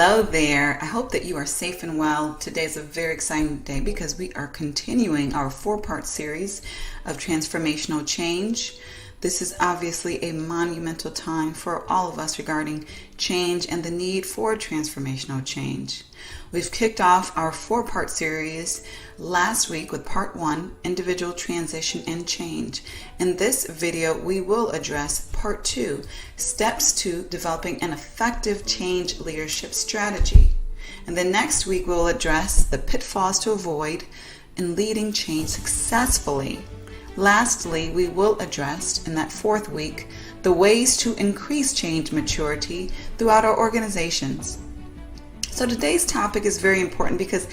Hello there. I hope that you are safe and well. Today is a very exciting day because we are continuing our 4-part series of transformational change. This is obviously a monumental time for all of us regarding change and the need for transformational change. We've kicked off our 4-part series last week with part 1, individual transition and change. In this video, we will address part 2, steps to developing an effective change leadership strategy. And then next week, we'll address the pitfalls to avoid in leading change successfully. Lastly, we will address in that 4th week the ways to increase change maturity throughout our organizations. So today's topic is very important because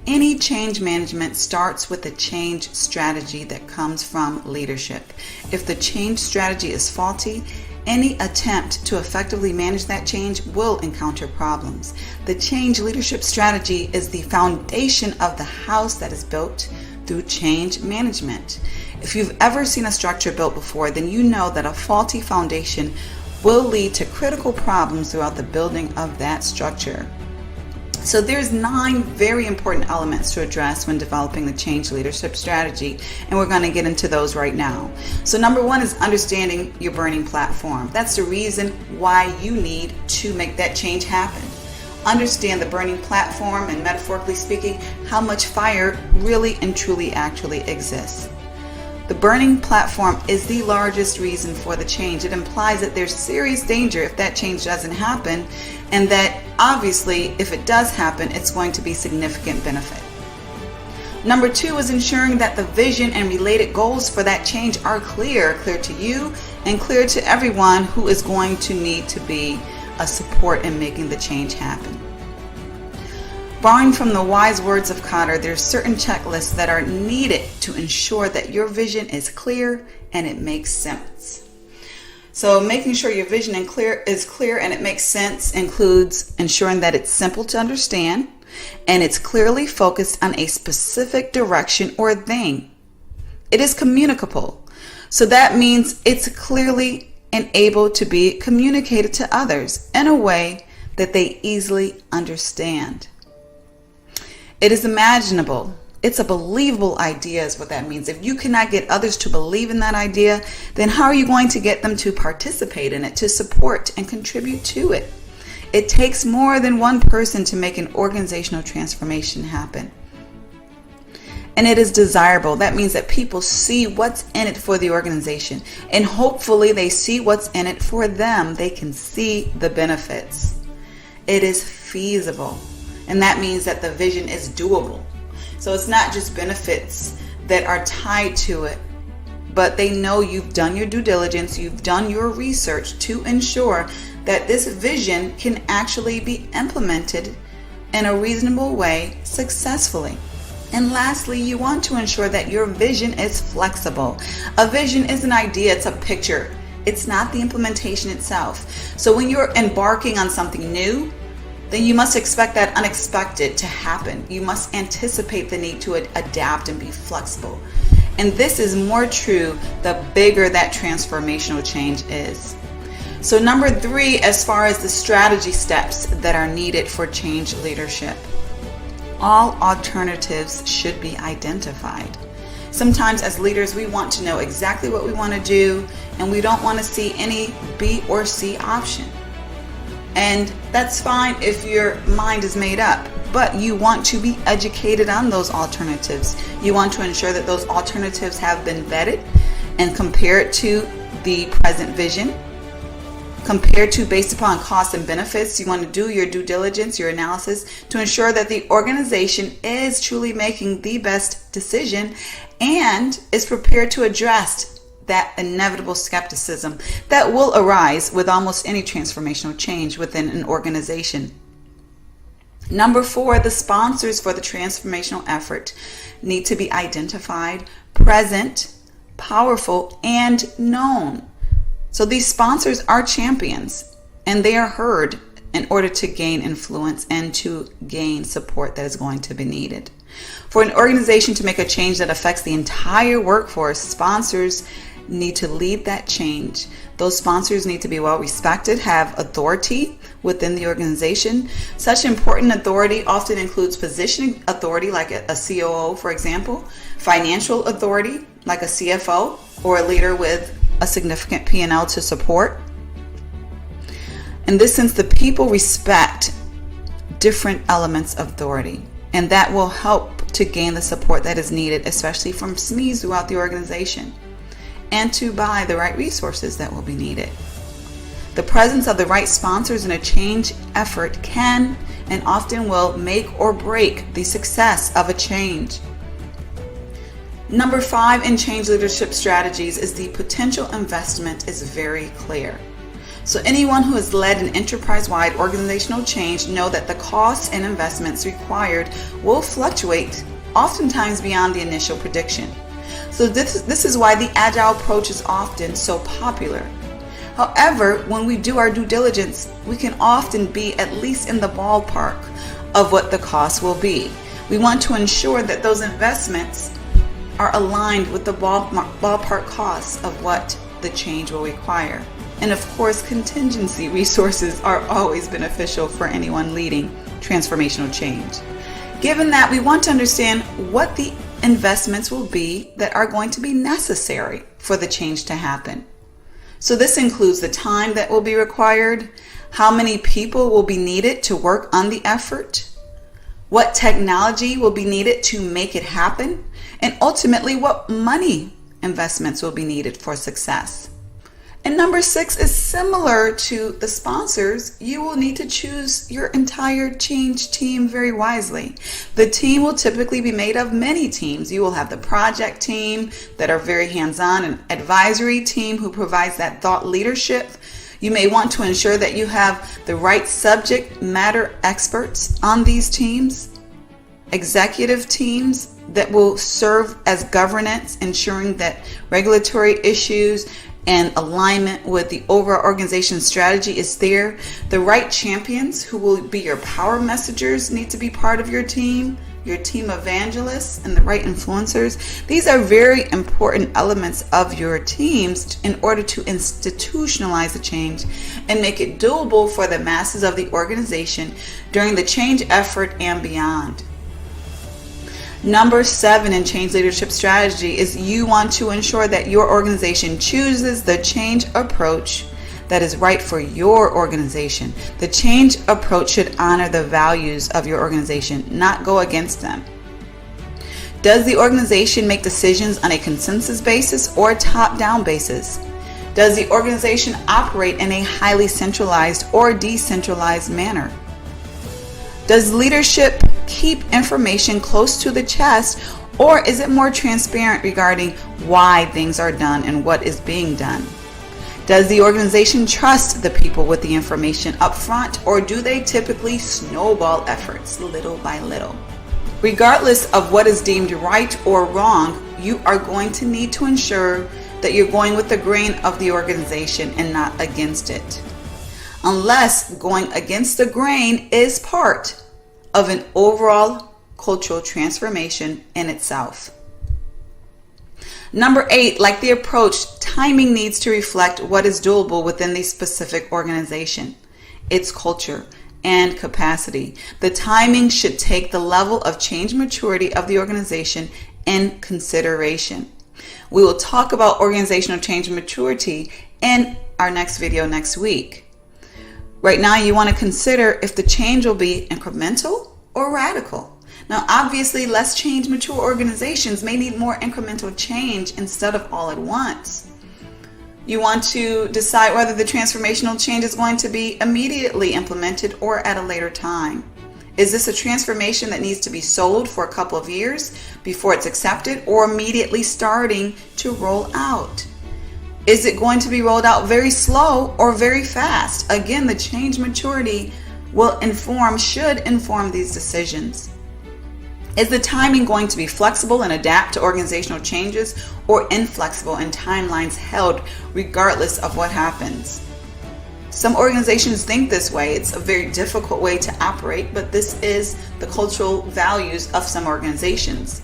any change management starts with a change strategy that comes from leadership. If the change strategy is faulty, any attempt to effectively manage that change will encounter problems. The change leadership strategy is the foundation of the house that is built through change management. If you've ever seen a structure built before, then you know that a faulty foundation will lead to critical problems throughout the building of that structure. So there's 9 very important elements to address when developing the change leadership strategy, and we're going to get into those right now. So number 1 is understanding your burning platform. That's the reason why you need to make that change happen. Understand the burning platform and, metaphorically speaking, how much fire really and truly actually exists. The burning platform is the largest reason for the change. It implies that there's serious danger if that change doesn't happen, and that obviously if it does happen, it's going to be significant benefit. Number 2 is ensuring that the vision and related goals for that change are clear to you and clear to everyone who is going to need to be a support in making the change happen. Borrowing from the wise words of Kotter, there's certain checklists that are needed to ensure that your vision is clear and it makes sense. So making sure your vision is clear and it makes sense includes ensuring that it's simple to understand and it's clearly focused on a specific direction or thing. It is communicable. So that means it's clearly and able to be communicated to others in a way that they easily understand. It is imaginable. It's a believable idea is what that means. If you cannot get others to believe in that idea, then how are you going to get them to participate in it, to support and contribute to it? It takes more than one person to make an organizational transformation happen. And it is desirable. That means that people see what's in it for the organization. And hopefully they see what's in it for them. They can see the benefits. It is feasible. And that means that the vision is doable. So it's not just benefits that are tied to it, but they know you've done your due diligence, you've done your research to ensure that this vision can actually be implemented in a reasonable way successfully. And lastly, you want to ensure that your vision is flexible. A vision is an idea, it's a picture. It's not the implementation itself. So when you're embarking on something new, then you must expect that unexpected to happen. You must anticipate the need to adapt and be flexible. And this is more true the bigger that transformational change is. So number 3, as far as the strategy steps that are needed for change leadership, all alternatives should be identified. Sometimes as leaders, we want to know exactly what we want to do, and we don't want to see any B or C option. And that's fine if your mind is made up, but you want to be educated on those alternatives. You want to ensure that those alternatives have been vetted and compared to the present vision, compared to based upon costs and benefits. You want to do your due diligence, your analysis to ensure that the organization is truly making the best decision and is prepared to address that inevitable skepticism that will arise with almost any transformational change within an organization. Number 4, the sponsors for the transformational effort need to be identified, present, powerful, and known. So these sponsors are champions and they are heard in order to gain influence and to gain support that is going to be needed. For an organization to make a change that affects the entire workforce, sponsors need to lead that change. Those sponsors need to be well respected, have authority within the organization. Such important authority often includes positioning authority, like a COO, for example, financial authority, like a CFO, or a leader with a significant P&L to support. In this sense, the people respect different elements of authority, and that will help to gain the support that is needed, especially from SMEs throughout the organization, and to buy the right resources that will be needed. The presence of the right sponsors in a change effort can and often will make or break the success of a change. Number 5 in change leadership strategies is the potential investment is very clear. So anyone who has led an enterprise-wide organizational change know that the costs and investments required will fluctuate, oftentimes beyond the initial prediction. So this is why the agile approach is often so popular. However, when we do our due diligence, we can often be at least in the ballpark of what the cost will be. We want to ensure that those investments are aligned with the ballpark costs of what the change will require. And of course, contingency resources are always beneficial for anyone leading transformational change. Given that, we want to understand what the investments will be that are going to be necessary for the change to happen. So this includes the time that will be required, how many people will be needed to work on the effort, what technology will be needed to make it happen, and ultimately what money investments will be needed for success. And number 6 is similar to the sponsors. You will need to choose your entire change team very wisely. The team will typically be made of many teams. You will have the project team that are very hands-on, an advisory team who provides that thought leadership. You may want to ensure that you have the right subject matter experts on these teams, executive teams that will serve as governance, ensuring that regulatory issues and alignment with the overall organization strategy is there. The right champions who will be your power messengers need to be part of your team evangelists, and the right influencers. These are very important elements of your teams in order to institutionalize the change and make it doable for the masses of the organization during the change effort and beyond. Number 7 in change leadership strategy is you want to ensure that your organization chooses the change approach that is right for your organization. The change approach should honor the values of your organization, not go against them. Does the organization make decisions on a consensus basis or top-down basis? Does the organization operate in a highly centralized or decentralized manner? Does leadership keep information close to the chest, or is it more transparent regarding why things are done and what is being done? Does the organization trust the people with the information up front, or do they typically snowball efforts little by little? Regardless of what is deemed right or wrong, you are going to need to ensure that you're going with the grain of the organization and not against it, unless going against the grain is part of an overall cultural transformation in itself. Number 8, like the approach, timing needs to reflect what is doable within the specific organization, its culture, and capacity. The timing should take the level of change maturity of the organization in consideration. We will talk about organizational change maturity in our next video next week. Right now, you want to consider if the change will be incremental or radical. Now, obviously, less change mature organizations may need more incremental change instead of all at once. You want to decide whether the transformational change is going to be immediately implemented or at a later time. Is this a transformation that needs to be sold for a couple of years before it's accepted, or immediately starting to roll out? Is it going to be rolled out very slow or very fast? Again, the change maturity should inform these decisions. Is the timing going to be flexible and adapt to organizational changes, or inflexible and timelines held regardless of what happens? Some organizations think this way. It's a very difficult way to operate, but this is the cultural values of some organizations.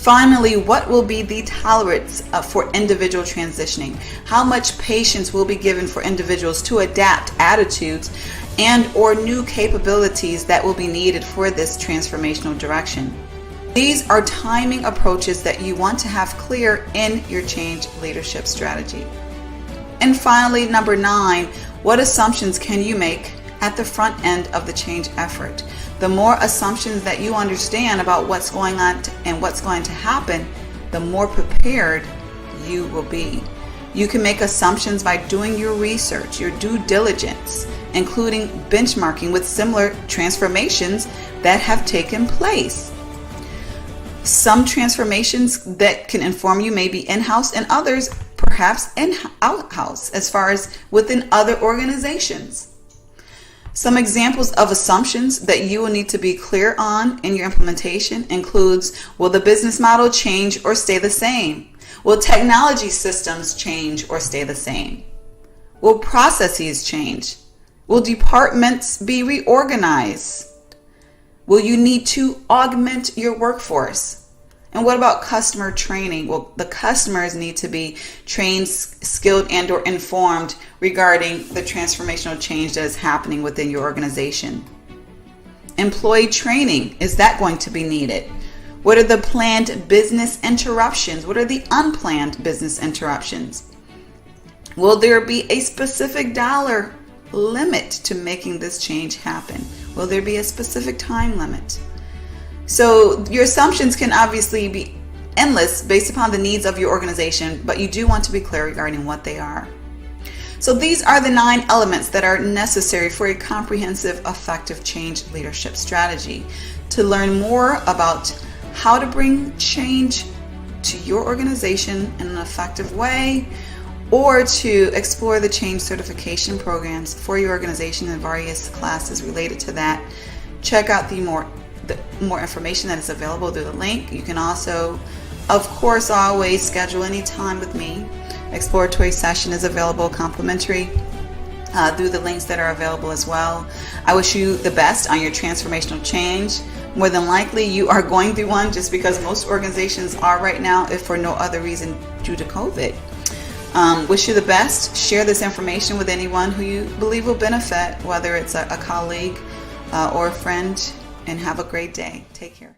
Finally, what will be the tolerance for individual transitioning? How much patience will be given for individuals to adapt attitudes and or new capabilities that will be needed for this transformational direction? These are timing approaches that you want to have clear in your change leadership strategy. And finally, number 9, what assumptions can you make at the front end of the change effort? The more assumptions that you understand about what's going on and what's going to happen, the more prepared you will be. You can make assumptions by doing your research, your due diligence, including benchmarking with similar transformations that have taken place. Some transformations that can inform you may be in-house and others perhaps out-house as far as within other organizations. Some examples of assumptions that you will need to be clear on in your implementation includes, will the business model change or stay the same? Will technology systems change or stay the same? Will processes change? Will departments be reorganized? Will you need to augment your workforce? And what about customer training? Well, the customers need to be trained, skilled, and or informed regarding the transformational change that is happening within your organization. Employee training, is that going to be needed? What are the planned business interruptions? What are the unplanned business interruptions? Will there be a specific dollar limit to making this change happen? Will there be a specific time limit? So your assumptions can obviously be endless based upon the needs of your organization, but you do want to be clear regarding what they are. So these are the 9 elements that are necessary for a comprehensive, effective change leadership strategy. To learn more about how to bring change to your organization in an effective way, or to explore the change certification programs for your organization and various classes related to that, check out the more information that is available through the link. You can also, of course, always schedule any time with me. Exploratory session is available complimentary through the links that are available as well. I wish you the best on your transformational change. More than likely you are going through one, just because most organizations are right now, if for no other reason due to COVID. Wish you the best. Share this information with anyone who you believe will benefit, whether it's a colleague or a friend, and have a great day. Take care.